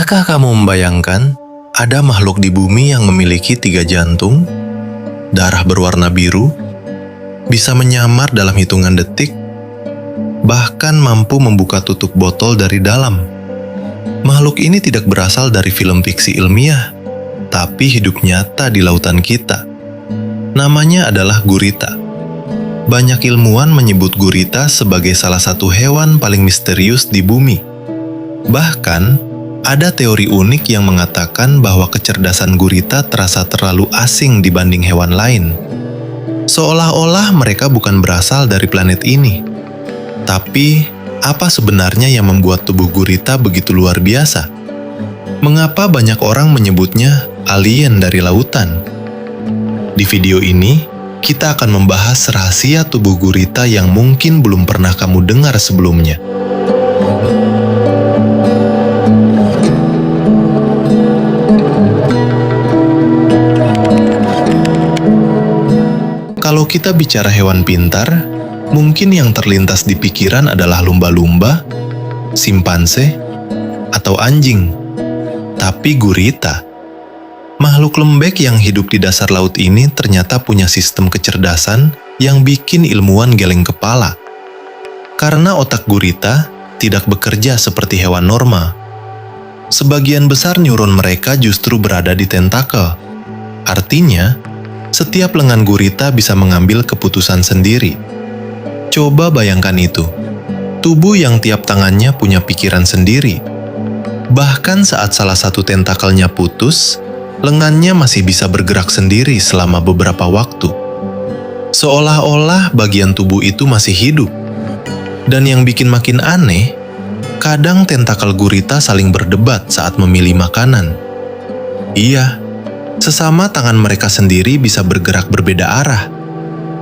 Pernahkah kamu membayangkan ada makhluk di bumi yang memiliki 3 jantung, darah berwarna biru, bisa menyamar dalam hitungan detik, bahkan mampu membuka tutup botol dari dalam? Makhluk ini tidak berasal dari film fiksi ilmiah, tapi hidup nyata di lautan kita. Namanya adalah gurita. Banyak ilmuwan menyebut gurita sebagai salah satu hewan paling misterius di bumi. Bahkan, ada teori unik yang mengatakan bahwa kecerdasan gurita terasa terlalu asing dibanding hewan lain. Seolah-olah mereka bukan berasal dari planet ini. Tapi, apa sebenarnya yang membuat tubuh gurita begitu luar biasa? Mengapa banyak orang menyebutnya alien dari lautan? Di video ini, kita akan membahas rahasia tubuh gurita yang mungkin belum pernah kamu dengar sebelumnya. Kalau kita bicara hewan pintar, mungkin yang terlintas di pikiran adalah lumba-lumba, simpanse, atau anjing. Tapi gurita, makhluk lembek yang hidup di dasar laut ini ternyata punya sistem kecerdasan yang bikin ilmuwan geleng kepala. Karena otak gurita tidak bekerja seperti hewan normal. Sebagian besar neuron mereka justru berada di tentakel. Artinya, setiap lengan gurita bisa mengambil keputusan sendiri. Coba bayangkan itu. Tubuh yang tiap tangannya punya pikiran sendiri. Bahkan saat salah satu tentakelnya putus, lengannya masih bisa bergerak sendiri selama beberapa waktu. Seolah-olah bagian tubuh itu masih hidup. Dan yang bikin makin aneh, kadang tentakel gurita saling berdebat saat memilih makanan. Iya, sesama tangan mereka sendiri bisa bergerak berbeda arah,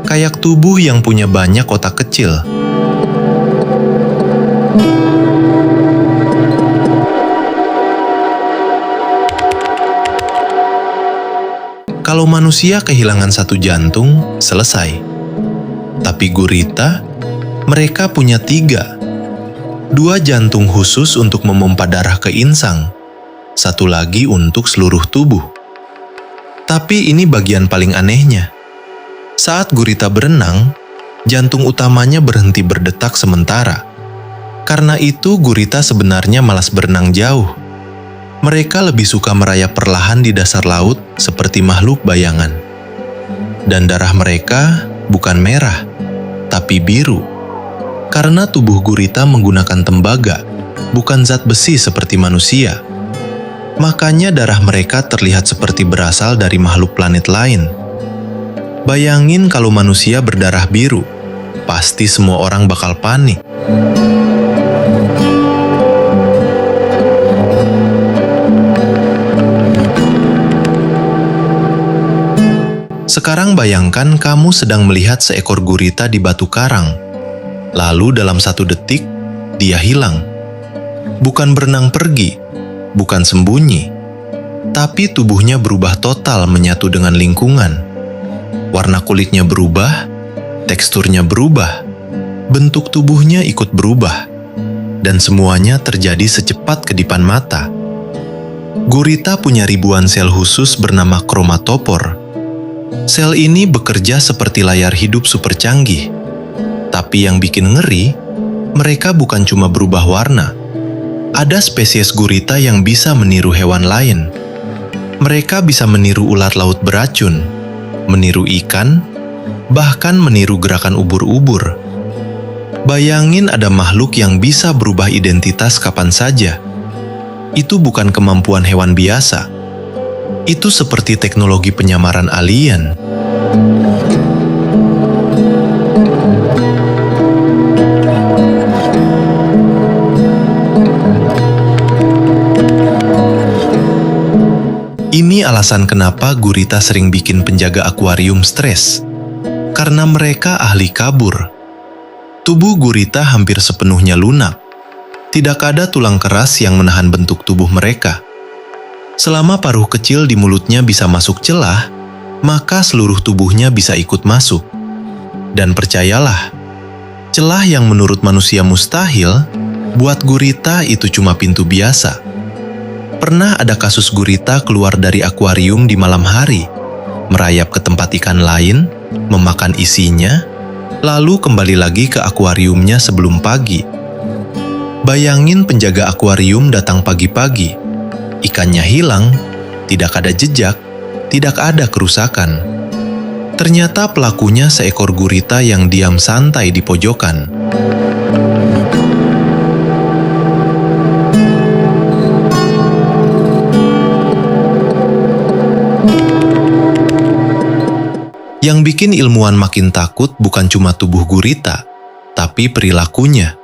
kayak tubuh yang punya banyak otak kecil. Kalau manusia kehilangan satu jantung, selesai. Tapi gurita, mereka punya 3. 2 jantung khusus untuk memompa darah ke insang, 1 lagi untuk seluruh tubuh. Tapi ini bagian paling anehnya. Saat gurita berenang, jantung utamanya berhenti berdetak sementara. Karena itu gurita sebenarnya malas berenang jauh. Mereka lebih suka merayap perlahan di dasar laut seperti makhluk bayangan. Dan darah mereka bukan merah, tapi biru. Karena tubuh gurita menggunakan tembaga, bukan zat besi seperti manusia. Makanya darah mereka terlihat seperti berasal dari makhluk planet lain. Bayangin kalau manusia berdarah biru, pasti semua orang bakal panik. Sekarang bayangkan kamu sedang melihat seekor gurita di batu karang. Lalu dalam 1 detik, dia hilang. Bukan berenang pergi, bukan sembunyi, tapi tubuhnya berubah total menyatu dengan lingkungan. Warna kulitnya berubah, teksturnya berubah, bentuk tubuhnya ikut berubah, dan semuanya terjadi secepat kedipan mata. Gurita punya ribuan sel khusus bernama kromatopor. Sel ini bekerja seperti layar hidup super canggih. Tapi yang bikin ngeri, mereka bukan cuma berubah warna. Ada spesies gurita yang bisa meniru hewan lain. Mereka bisa meniru ular laut beracun, meniru ikan, bahkan meniru gerakan ubur-ubur. Bayangin ada makhluk yang bisa berubah identitas kapan saja. Itu bukan kemampuan hewan biasa. Itu seperti teknologi penyamaran alien. Ini alasan kenapa gurita sering bikin penjaga akuarium stres. Karena mereka ahli kabur. Tubuh gurita hampir sepenuhnya lunak. Tidak ada tulang keras yang menahan bentuk tubuh mereka. Selama paruh kecil di mulutnya bisa masuk celah, maka seluruh tubuhnya bisa ikut masuk. Dan percayalah, celah yang menurut manusia mustahil, buat gurita itu cuma pintu biasa. Pernah ada kasus gurita keluar dari akuarium di malam hari, merayap ke tempat ikan lain, memakan isinya, lalu kembali lagi ke akuariumnya sebelum pagi. Bayangin penjaga akuarium datang pagi-pagi. Ikannya hilang, tidak ada jejak, tidak ada kerusakan. Ternyata pelakunya seekor gurita yang diam santai di pojokan. Yang bikin ilmuwan makin takut bukan cuma tubuh gurita, tapi perilakunya.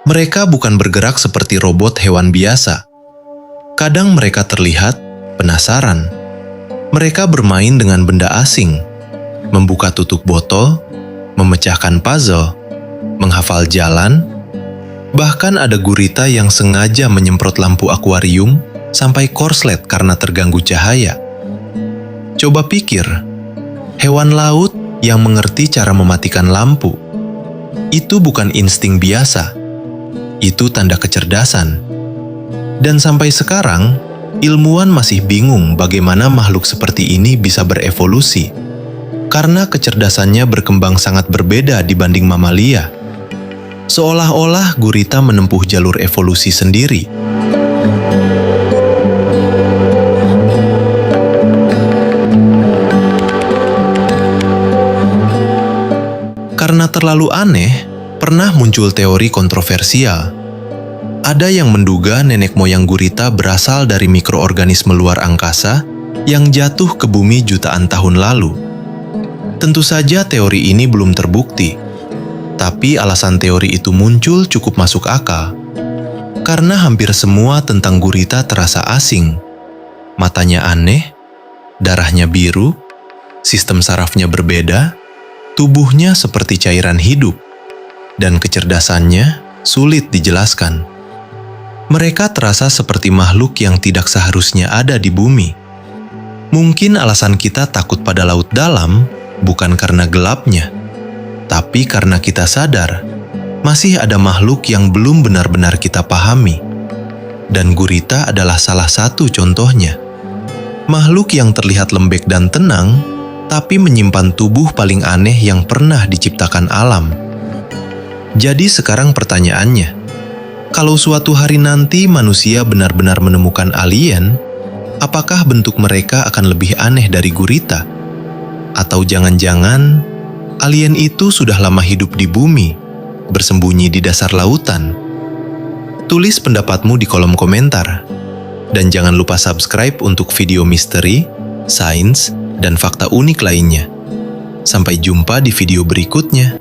Mereka bukan bergerak seperti robot hewan biasa. Kadang mereka terlihat penasaran. Mereka bermain dengan benda asing, membuka tutup botol, memecahkan puzzle, menghafal jalan. Bahkan ada gurita yang sengaja menyemprot lampu akuarium sampai korslet karena terganggu cahaya. Coba pikir, hewan laut yang mengerti cara mematikan lampu. Itu bukan insting biasa. Itu tanda kecerdasan. Dan sampai sekarang, ilmuwan masih bingung bagaimana makhluk seperti ini bisa berevolusi. Karena kecerdasannya berkembang sangat berbeda dibanding mamalia. Seolah-olah gurita menempuh jalur evolusi sendiri. Karena terlalu aneh, pernah muncul teori kontroversial. Ada yang menduga nenek moyang gurita berasal dari mikroorganisme luar angkasa yang jatuh ke bumi jutaan tahun lalu. Tentu saja teori ini belum terbukti, tapi alasan teori itu muncul cukup masuk akal. Karena hampir semua tentang gurita terasa asing. Matanya aneh, darahnya biru, sistem sarafnya berbeda, tubuhnya seperti cairan hidup, dan kecerdasannya sulit dijelaskan. Mereka terasa seperti makhluk yang tidak seharusnya ada di bumi. Mungkin alasan kita takut pada laut dalam bukan karena gelapnya, tapi karena kita sadar masih ada makhluk yang belum benar-benar kita pahami. Dan gurita adalah salah satu contohnya. Makhluk yang terlihat lembek dan tenang, tapi menyimpan tubuh paling aneh yang pernah diciptakan alam. Jadi sekarang pertanyaannya, kalau suatu hari nanti manusia benar-benar menemukan alien, apakah bentuk mereka akan lebih aneh dari gurita? Atau jangan-jangan alien itu sudah lama hidup di bumi, bersembunyi di dasar lautan? Tulis pendapatmu di kolom komentar. Dan jangan lupa subscribe untuk video misteri, sains, dan fakta unik lainnya. Sampai jumpa di video berikutnya.